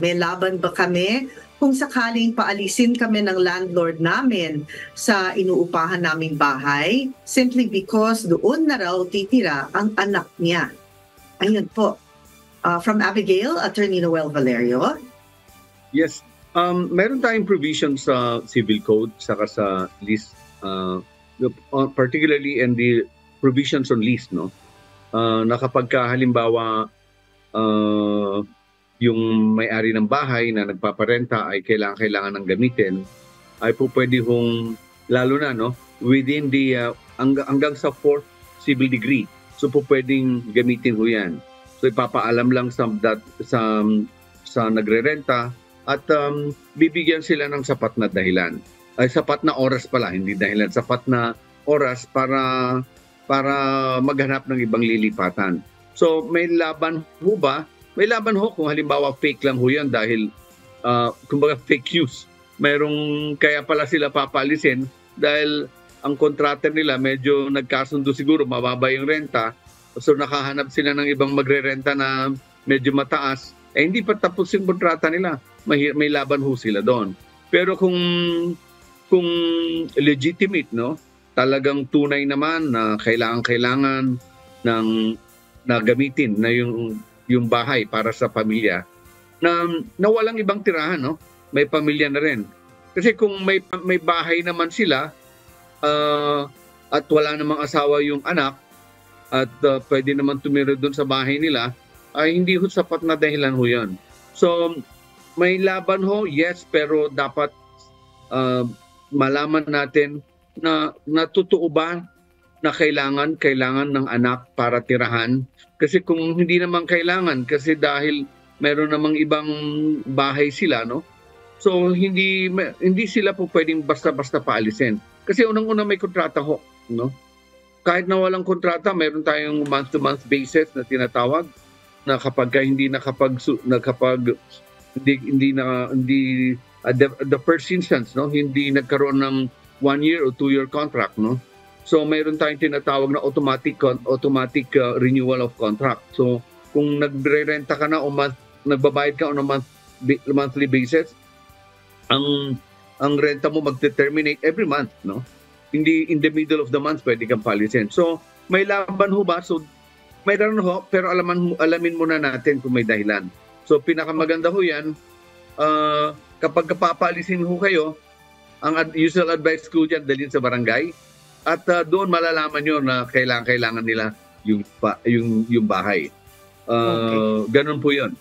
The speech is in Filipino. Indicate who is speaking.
Speaker 1: May laban ba kami kung sakaling paalisin kami ng landlord namin sa inuupahan naming bahay simply because doon na raw titira ang anak niya? Ayun po. From Abigail, Attorney Noel Valerio.
Speaker 2: Yes. Meron tayong provision sa Civil Code saka sa lease, particularly in the provisions on lease, no? Na kapag halimbawa yung may-ari ng bahay na nagpaparenta ay kailangan ng gamitin, ay po pwede hong, lalo na, no, within the, hanggang sa 4th civil degree. So po pwedeng gamitin ho yan. So ipapaalam lang sa nagre-renta at bibigyan sila ng sapat na dahilan. Ay sapat na oras pala, hindi dahilan, sapat na oras para maghanap ng ibang lilipatan. So may laban ho ba? May laban ho kung halimbawa fake lang ho yan dahil kumbaga fake news. Kaya pala sila papaalisin dahil ang kontrata nila medyo nagkasundo siguro, mababa yung renta. So nakahanap sila ng ibang magre-renta na medyo mataas. Hindi pa tapos yung kontrata nila. May laban ho sila doon. Pero kung legitimate, no, talagang tunay naman na kailangan na gamitin na yung bahay para sa pamilya na walang ibang tirahan, no? May pamilya na rin. Kasi kung may bahay naman sila at wala namang asawa yung anak at pwede naman tumira doon sa bahay nila, ay hindi ho sapat na dahilan ho yan. So may laban ho, yes, pero dapat malaman natin na totoo ba na kailangan ng anak para tirahan. Kasi kung hindi naman kailangan, kasi dahil meron namang ibang bahay sila, no? So hindi sila po pwedeng basta-basta paalisin. Kasi unang-una may kontrata ho, no? Kahit na walang kontrata, meron tayong month-to-month basis na tinatawag na kapag hindi the first instance, no, hindi nagkaroon ng 1 year o 2 year contract, no? So mayroon tayong tinatawag na automatic renewal of contract. So kung nagre-renta ka na o nagbabayad ka on a monthly basis, ang renta mo magte-terminate every month, no? Hindi in the middle of the month pwede kang paalisin. So may laban ho ba? So mayroon ho, pero alamin muna natin kung may dahilan. So pinakamaganda ho yan, kapag papaalisin ho kayo, ang usual advice ko dyan, dalhin sa barangay. At doon malalaman nyo na kailangan nila yung bahay.
Speaker 1: Okay.
Speaker 2: Ganun po yun.